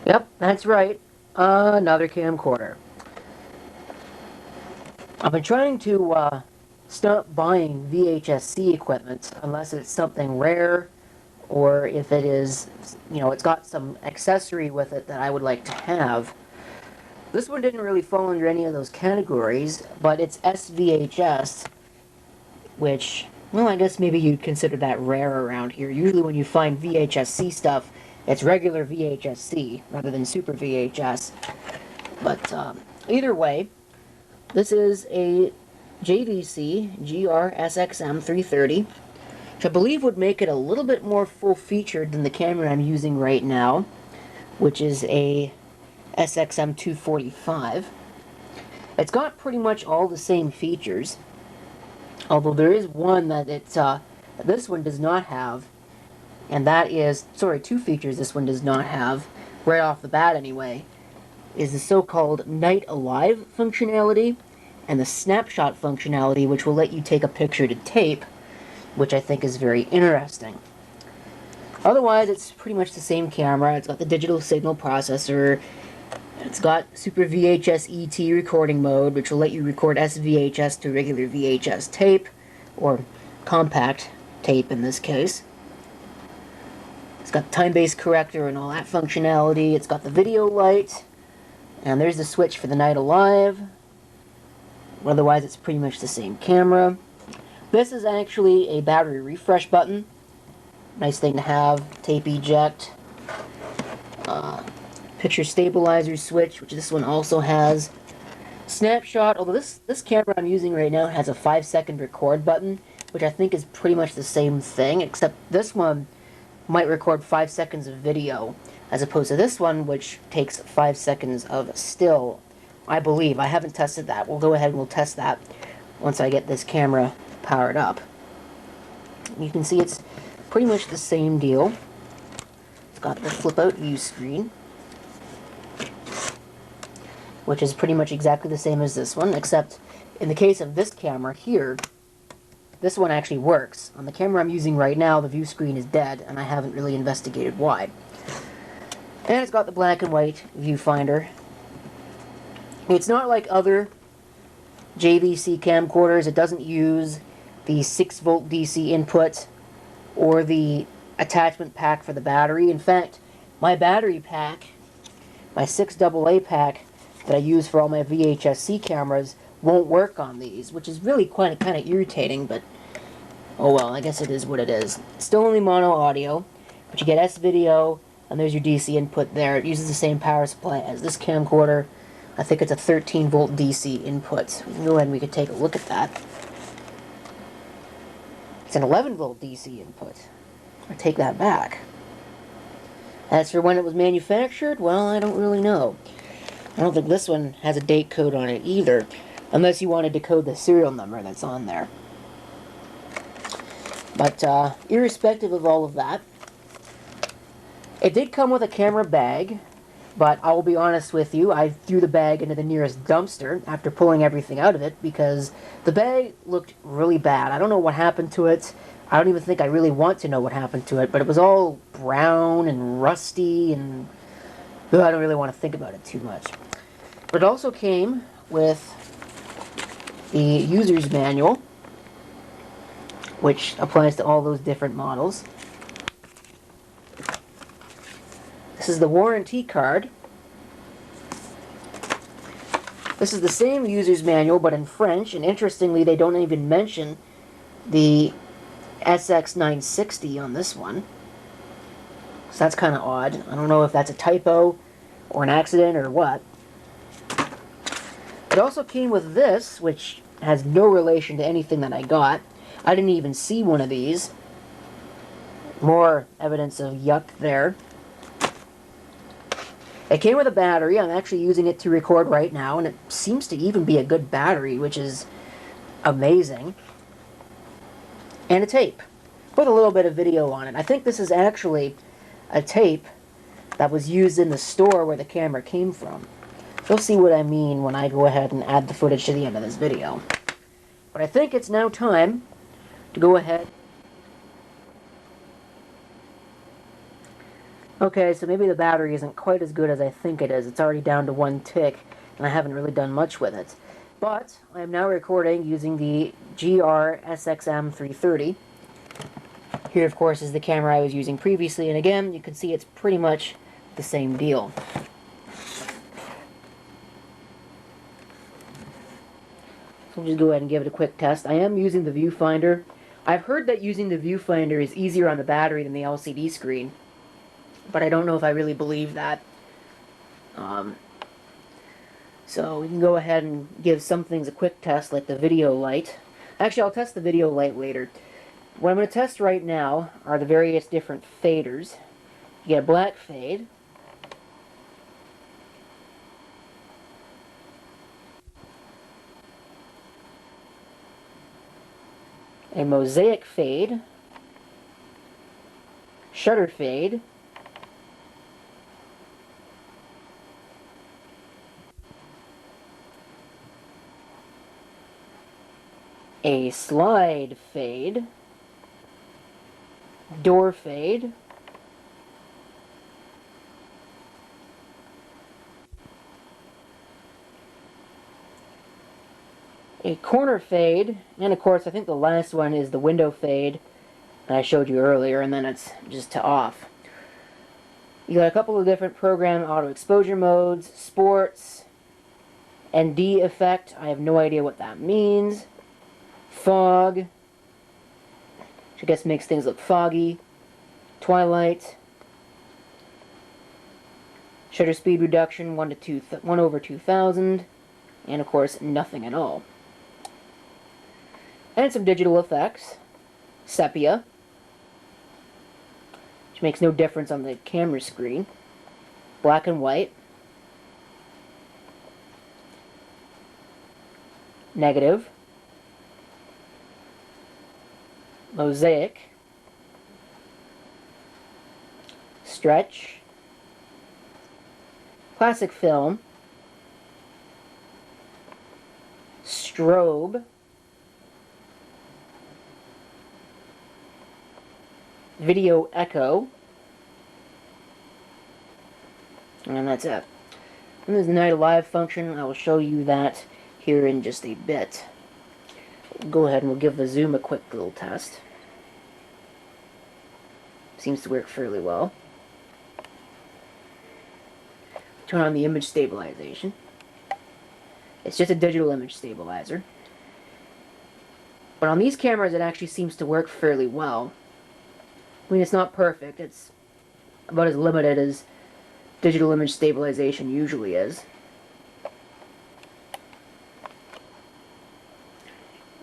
Yep, that's right. Another camcorder. I've been trying to stop buying VHS-C equipment unless it's something rare or if it is, it's got some accessory with it that I would like to have. This one didn't really fall under any of those categories, but it's SVHS, which, well, I guess maybe you'd consider that rare around here. Usually when you find VHS-C stuff, it's regular VHS-C rather than Super VHS. But either way, this is a JVC GR-SXM330, which I believe would make it a little bit more full-featured than the camera I'm using right now, which is a SXM245. It's got pretty much all the same features, although there is one that this one does not have, and that is, sorry, two features this one does not have, right off the bat anyway, is the so-called Night Alive functionality and the snapshot functionality, which will let you take a picture to tape, which I think is very interesting. Otherwise, it's pretty much the same camera. It's got the digital signal processor. It's got Super VHS-ET recording mode, which will let you record SVHS to regular VHS tape, or compact tape in this case. It's got time-based corrector and all that functionality. It's got the video light, and there's the switch for the Night Alive. Otherwise, it's pretty much the same camera. This is actually a battery refresh button. Nice thing to have. Tape eject. Picture stabilizer switch, which this one also has. Snapshot, although this camera I'm using right now has a 5-second record button, which I think is pretty much the same thing, except this one might record 5 seconds of video, as opposed to this one, which takes 5 seconds of still. I believe. I haven't tested that. We'll go ahead and we'll test that once I get this camera powered up. You can see it's pretty much the same deal. It's got the flip-out view screen, which is pretty much exactly the same as this one, except in the case of this camera here, this one actually works. On the camera I'm using right now, the view screen is dead, and I haven't really investigated why. And it's got the black and white viewfinder. It's not like other JVC camcorders. It doesn't use the 6-volt DC input or the attachment pack for the battery. In fact, my battery pack, my 6AA pack that I use for all my VHS-C cameras, won't work on these, which is really kind of irritating, but oh well, I guess it is what it is. It's still only mono audio, but you get S-video, and there's your DC input there. It uses the same power supply as this camcorder. I think it's a 13-volt DC input. We can go ahead and we can take a look at that. It's an 11-volt DC input. I take that back. As for when it was manufactured, well, I don't really know. I don't think this one has a date code on it either, unless you want to decode the serial number that's on there. But irrespective of all of that, it did come with a camera bag. But I will be honest with you, I threw the bag into the nearest dumpster after pulling everything out of it because the bag looked really bad. I don't know what happened to it. I don't even think I really want to know what happened to it, but it was all brown and rusty, and I don't really want to think about it too much. But it also came with the user's manual, which applies to all those different models. This is the warranty card. This is the same user's manual, but in French, and interestingly, they don't even mention the SX960 on this one. So that's kind of odd. I don't know if that's a typo, or an accident, or what. It also came with this, which has no relation to anything that I got. I didn't even see one of these. More evidence of yuck there. It came with a battery. I'm actually using it to record right now, and it seems to even be a good battery, which is amazing. And a tape with a little bit of video on it. I think this is actually a tape that was used in the store where the camera came from. You'll see what I mean when I go ahead and add the footage to the end of this video. But I think it's now time to go ahead. Okay, so maybe the battery isn't quite as good as I think it is. It's already down to 1 tick, and I haven't really done much with it. But I am now recording using the GR-SXM330. Here, of course, is the camera I was using previously, and again, you can see it's pretty much the same deal. So we'll just go ahead and give it a quick test. I am using the viewfinder. I've heard that using the viewfinder is easier on the battery than the LCD screen, but I don't know if I really believe that. So we can go ahead and give some things a quick test, like the video light. Actually, I'll test the video light later. What I'm going to test right now are the various different faders. You get a black fade, a mosaic fade, shutter fade, a slide fade, door fade, a corner fade, and of course I think the last one is the window fade that I showed you earlier, and then it's just to off. You got a couple of different program auto exposure modes, sports, ND effect, I have no idea what that means, fog, which I guess makes things look foggy, twilight, shutter speed reduction 1/2000, and of course nothing at all. And some digital effects, sepia, which makes no difference on the camera screen, black and white, negative, mosaic, stretch, classic film, strobe, video echo, and that's it. And there's the night alive function. I will show you that here in just a bit. We'll go ahead and we'll give the zoom a quick little test. Seems to work fairly well. Turn on the image stabilization. It's just a digital image stabilizer. But on these cameras it actually seems to work fairly well. I mean, it's not perfect. It's about as limited as digital image stabilization usually is.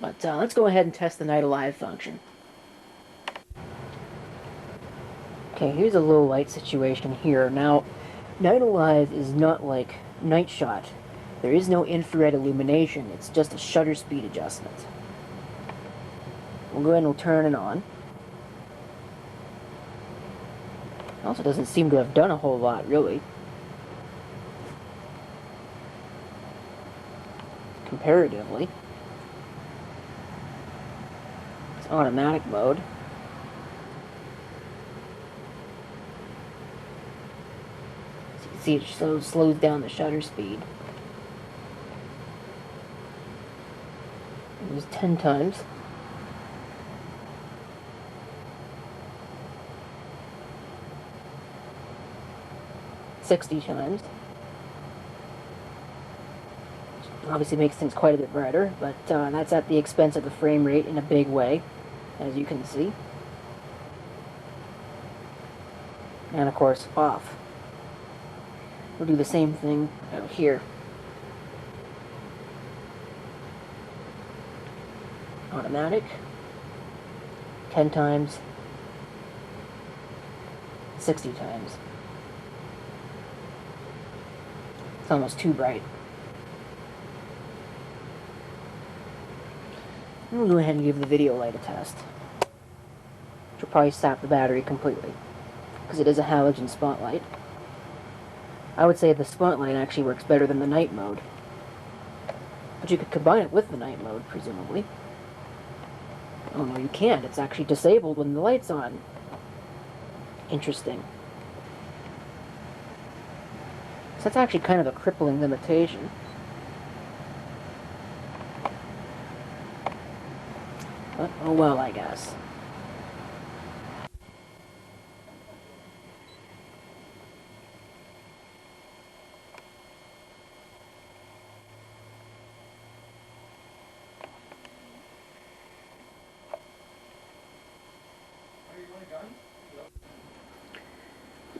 But let's go ahead and test the night alive function. Okay, here's a low light situation here. Now, night alive is not like night shot. There is no infrared illumination. It's just a shutter speed adjustment. We'll go ahead and we'll turn it on. It also doesn't seem to have done a whole lot, really. Comparatively. It's automatic mode. So you can see it slows down the shutter speed. It was 10 times. $60 times. Obviously makes things quite a bit brighter, but that's at the expense of the frame rate in a big way, as you can see. And of course, off. We'll do the same thing out here. Automatic. 10 times. 60 times. It's almost too bright. And we'll go ahead and give the video light a test. Which will probably sap the battery completely, because it is a halogen spotlight. I would say the spotlight actually works better than the night mode. But you could combine it with the night mode, presumably. Oh no, you can't. It's actually disabled when the light's on. Interesting. that's actually kind of a crippling limitation. But, oh well, I guess.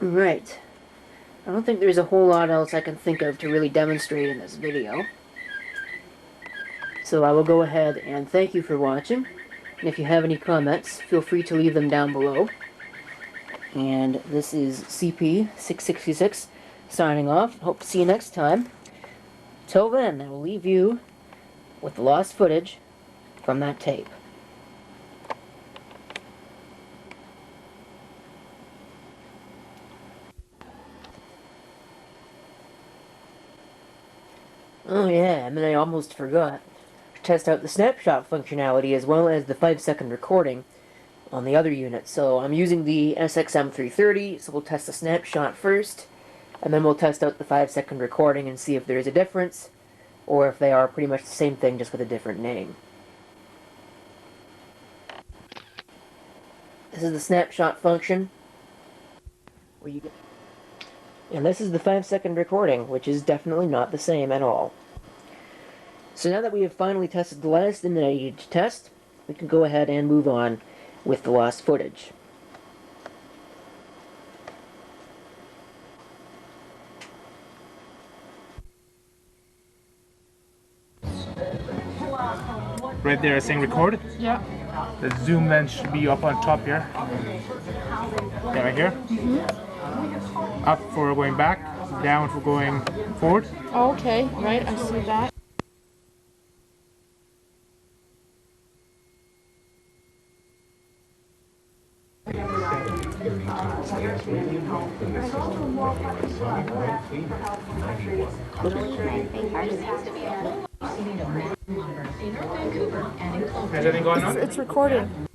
Right. I don't think there's a whole lot else I can think of to really demonstrate in this video. So I will go ahead and thank you for watching. And if you have any comments, feel free to leave them down below. And this is CP666 signing off. Hope to see you next time. Till then, I will leave you with the lost footage from that tape. Oh yeah, and then I almost forgot to test out the snapshot functionality as well as the 5-second recording on the other unit. So I'm using the SXM330, so we'll test the snapshot first, and then we'll test out the 5-second recording and see if there is a difference, or if they are pretty much the same thing just with a different name. This is the snapshot function, where you get, and this is the 5-second recording, which is definitely not the same at all. So now that we have finally tested the last thing that I needed to test, we can go ahead and move on with the lost footage. Right there, it's saying record. Yeah. The zoom lens should be up on top here. Okay, right here. Up for going back, down for going forward. Okay, right, I see that. Has anything going on? It's recording.